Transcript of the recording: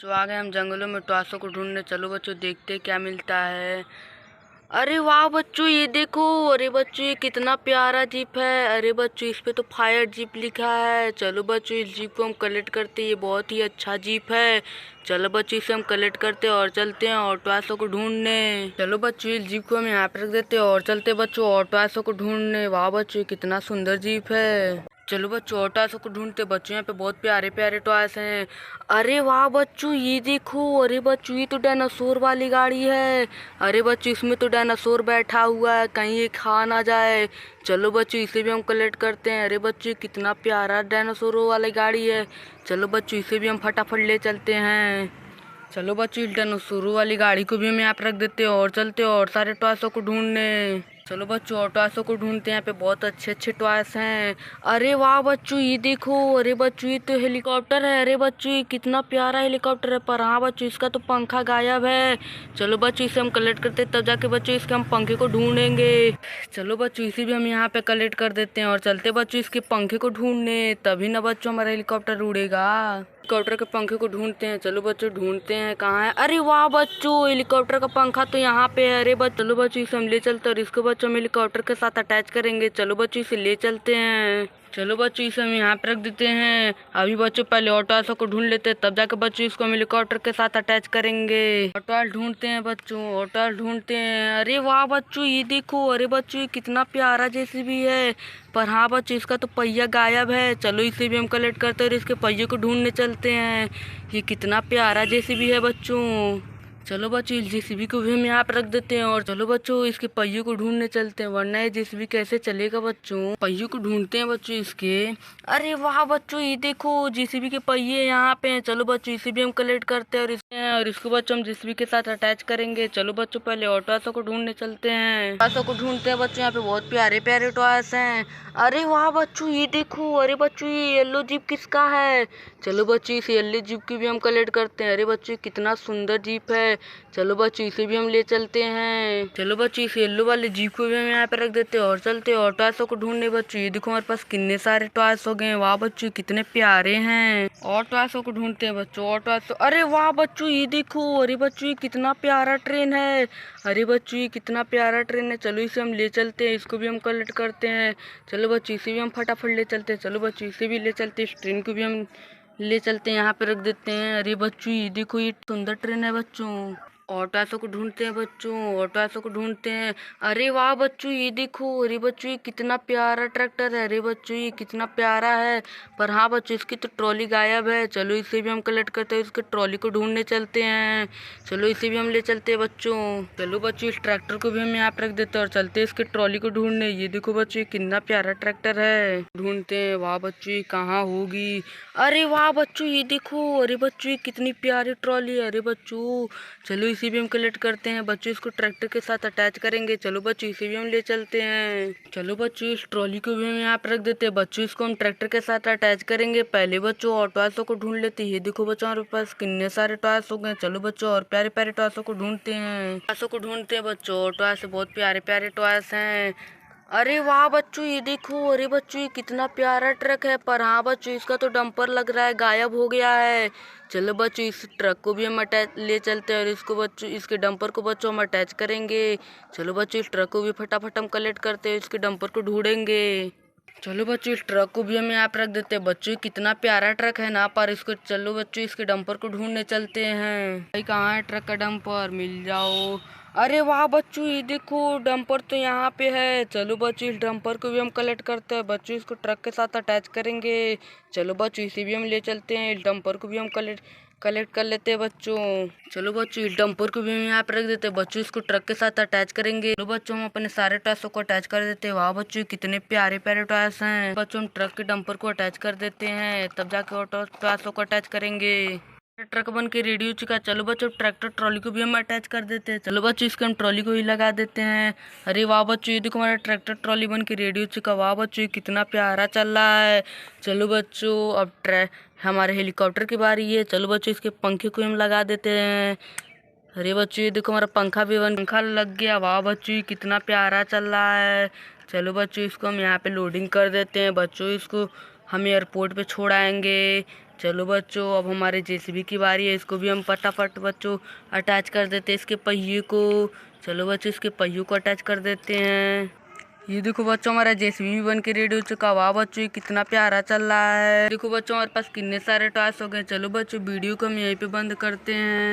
तो आ गए हम जंगलों में टॉसों को ढूंढने। चलो बच्चों देखते क्या मिलता है। अरे वाह बच्चों ये देखो। अरे बच्चों ये कितना प्यारा जीप है। अरे बच्चों इस पे तो फायर जीप लिखा है। चलो बच्चों इस जीप को हम कलेक्ट करते हैं, ये बहुत ही अच्छा जीप है। चलो बच्चों इसे हम कलेक्ट करते हैं और चलते हैं और टॉसों को ढूंढने। चलो बच्चों इस जीप को हम यहाँ पे रख देते हैं और चलते बच्चों और टॉसों को ढूंढने। वाह बच्चों कितना सुंदर जीप है। चलो बच्चों और टॉयसों को ढूंढते। बच्चों यहाँ पे बहुत प्यारे प्यारे टॉयस हैं। अरे वाह बच्चों ये देखो। अरे बच्चों ये तो डायनासोर वाली गाड़ी है। अरे बच्चों इसमें तो डायनासोर बैठा हुआ है, कहीं ये खा ना जाए। चलो बच्चों इसे भी हम कलेक्ट करते हैं। अरे बच्चों कितना प्यारा डायनासोरों वाली गाड़ी है। चलो बच्चों इसे भी हम फटाफट ले चलते हैं। चलो बच्चों इस डायनासोरों वाली गाड़ी को भी हम यहाँ पे रख देते हैं और चलते हैं और सारे टॉयसों को ढूंढने। चलो बच्चों और टॉयसों को ढूंढते हैं, यहाँ पे बहुत अच्छे अच्छे टॉयस हैं। अरे वाह बच्चों ये देखो। अरे बच्चों ये तो हेलीकॉप्टर है। अरे बच्चों ये कितना प्यारा हेलीकॉप्टर है, पर हाँ बच्चों इसका तो पंखा गायब है। चलो बच्चों इसे हम कलेक्ट करते हैं, तब जाके बच्चों इसके हम पंखे को ढूंढेंगे। चलो बच्चों इसे भी हम यहाँ पे कलेक्ट कर देते हैं और चलते बच्चों इसके पंखे को ढूंढने, तभी ना बच्चों हमारा हेलीकॉप्टर उड़ेगा। हेलीकॉप्टर के पंखे को ढूंढते हैं। चलो बच्चों ढूंढते हैं कहाँ है। अरे वाह बच्चों हेलीकॉप्टर का पंखा तो यहाँ पे है। अरे बच्चों चलो बच्चों इसे हम ले चलते हैं और इसको बच्चों हम हेलीकॉप्टर के साथ अटैच करेंगे। चलो बच्चों इसे ले चलते हैं। चलो बच्चों इसे हम यहाँ पे रख देते हैं। अभी बच्चों पहले ऑटो को ढूंढ लेते हैं, तब जाकर बच्चों इसको हम हेलीकॉप्टर के साथ अटैच करेंगे। ऑटो ढूंढते हैं बच्चों, ऑटो ढूंढते हैं। अरे वाह बच्चों ये देखो। अरे बच्चों ये कितना प्यारा जेसीबी है, पर हाँ बच्चों इसका तो पहिया गायब है। चलो इसे भी हम कलेक्ट करते हैं और इसके पहिए को ढूंढने चलते हैं। ये कितना प्यारा जेसीबी है बच्चों। चलो बच्चों इस जेसीबी को भी हम यहाँ पे रख देते हैं और चलो बच्चों इसके पहिए को ढूंढने चलते हैं, वरना ये जेसीबी कैसे चलेगा बच्चों। पहिए को ढूंढते हैं बच्चों इसके। अरे वाह बच्चों ये देखो जेसीबी के पहिए यहाँ पे हैं। चलो बच्चों इसे भी हम कलेक्ट करते हैं और इसको बच्चों हम जेसीबी के साथ अटैच करेंगे। चलो बच्चों पहले ऑटो को ढूंढने चलते हैं। ऑटो को ढूंढते हैं बच्चों, यहाँ पे बहुत प्यारे प्यारे टॉयस हैं। अरे वाह बच्चों ये देखो। अरे बच्चों ये येलो जीप किसका है। चलो बच्चों इस येलो जीप की भी हम कलेक्ट करते हैं। अरे बच्चों कितना सुंदर जीप है। चलो बच्चों इसे भी हम ले चलते हैं। चलो बच्चों इस येलो वाले जीप को भी हम यहाँ पे रख देते हैं और चलते हैं और टॉयसों को ढूंढने। बच्चों ये देखो हमारे पास कितने सारे टॉयस हो गए। वाह बच्चों कितने प्यारे हैं। और टॉयसों को ढूंढते हैं बच्चों, और टॉयसों। अरे वाह बच्चों ये देखो। अरे बच्चों ये कितना प्यारा ट्रेन है। अरे बच्चों ये कितना प्यारा ट्रेन है। चलो इसे हम ले चलते हैं, इसको भी हम कलेक्ट करते हैं। चलो बच्चों इसे भी हम फटाफट ले चलते हैं। चलो बच्चों इसे भी ले चलते हैं, इस ट्रेन को भी हम ले चलते हैं, यहाँ पे रख देते हैं। अरे बच्चों ये देखो ये सुंदर ट्रेन है बच्चों। ऑटो को ढूंढते हैं बच्चों, ऑटो को ढूंढते हैं। अरे वाह बच्चों ये देखो। अरे बच्चों ये कितना प्यारा ट्रैक्टर है। अरे बच्चों ये कितना प्यारा है, पर हाँ बच्चों इसकी तो ट्रॉली गायब है। चलो इसे भी हम कलेक्ट करते हैं, इसके ट्रॉली को ढूंढने चलते हैं। चलो इसे भी हम ले चलते हैं बच्चों। चलो बच्चों इस ट्रैक्टर को भी हम यहाँ पे रख देते हैं और चलते हैं इसके ट्रॉली को ढूंढने। ये देखो बच्चों ये कितना प्यारा ट्रैक्टर है। ढूंढते हैं। वाह बच्चों ये कहाँ होगी। अरे वाह बच्चों ये देखो। अरे बच्चों ये कितनी प्यारी ट्रॉली है। अरे बच्चों चलो इसे भी हम कलेक्ट करते हैं। बच्चों इसको ट्रैक्टर के साथ अटैच करेंगे। चलो बच्चों इसे भी हम ले चलते हैं। चलो बच्चों इस ट्रॉली को भी हम यहाँ पे रख देते हैं। बच्चों इसको हम ट्रैक्टर के साथ अटैच करेंगे। पहले बच्चों और टॉयसों को ढूंढ लेते हैं। ये देखो बच्चों हमारे पास कितने सारे टॉयस हो गए। चलो बच्चों और प्यारे प्यारे टॉयसों को ढूंढते हैं। टॉयसों को ढूंढते हैं बच्चों, टॉयस बहुत प्यारे प्यारे टॉयस हैं। अरे वाह बच्चों ये देखो। अरे बच्चों ये कितना प्यारा ट्रक है, पर हाँ बच्चों इसका तो डंपर लग रहा है गायब हो गया है। चलो बच्चों इस ट्रक को भी हम अटैच ले चलते हैं और इसको बच्चों इसके डंपर को बच्चों हम अटैच करेंगे। चलो बच्चों इस ट्रक को भी फटाफट हम कलेक्ट करते हैं, इसके डंपर को ढूंढेंगे। चलो बच्चों इस ट्रक को भी हम यहाँ पे रख देते हैं। बच्चों कितना प्यारा ट्रक है ना, पर इसको चलो बच्चों इसके डंपर को ढूंढने चलते हैं। भाई कहाँ है ट्रक का डंपर, मिल जाओ। अरे वाह बच्चों ये देखो डंपर तो यहाँ पे है। चलो बच्चों इस डंपर को भी हम कलेक्ट करते हैं। बच्चों इसको ट्रक के साथ अटैच करेंगे। चलो बच्चों इसे भी हम ले चलते हैं, इस डंपर को भी हम कलेक्ट कर लेते हैं बच्चों। चलो बच्चों इस डंपर को भी हम यहाँ पे रख देते हैं। बच्चों इसको ट्रक के साथ अटैच करेंगे। चलो बच्चों हम अपने सारे टॉयसों को अटैच कर देते हैं। वाह बच्चों कितने प्यारे प्यारे टॉयस हैं। बच्चों हम ट्रक के डंपर को अटैच कर देते हैं, तब जाके और टॉयसों को अटैच करेंगे। ट्रक बन के रेडी हो चुका है। चलो बच्चों ट्रैक्टर ट्रॉली को भी हम अटैच कर देते हैं। चलो बच्चों इसको हम ट्रॉली को ही लगा देते हैं। अरे वाह बच्चों ये देखो हमारा ट्रैक्टर ट्रॉली बन के रेडी हो चुका। वाह बच्चों ये कितना प्यारा चल रहा है। चलो बच्चों अब हमारे हेलीकॉप्टर की बारी है। चलो बच्चों इसके पंखे को हम लगा देते हैं। अरे बच्चों ये देखो हमारा पंखा लग गया। वाह बच्चों ये कितना प्यारा चल रहा है। चलो बच्चों इसको हम यहाँ पे लोडिंग कर देते हैं। बच्चों इसको हम एयरपोर्ट पे छोड़ आएंगे। चलो बच्चों, अब हमारे जेसीबी की बारी है। इसको भी हम फटाफट बच्चों अटैच कर देते हैं इसके पहिए को। चलो बच्चों, इसके पहियों को अटैच कर देते हैं। ये देखो बच्चों, हमारा जेसीबी भी बन के रेडी हो चुका। वाह बच्चों, ये कितना प्यारा चल रहा है। देखो बच्चों, हमारे पास कितने सारे टॉयस हो गए। चलो बच्चों, वीडियो को हम यहीं पे बंद करते हैं।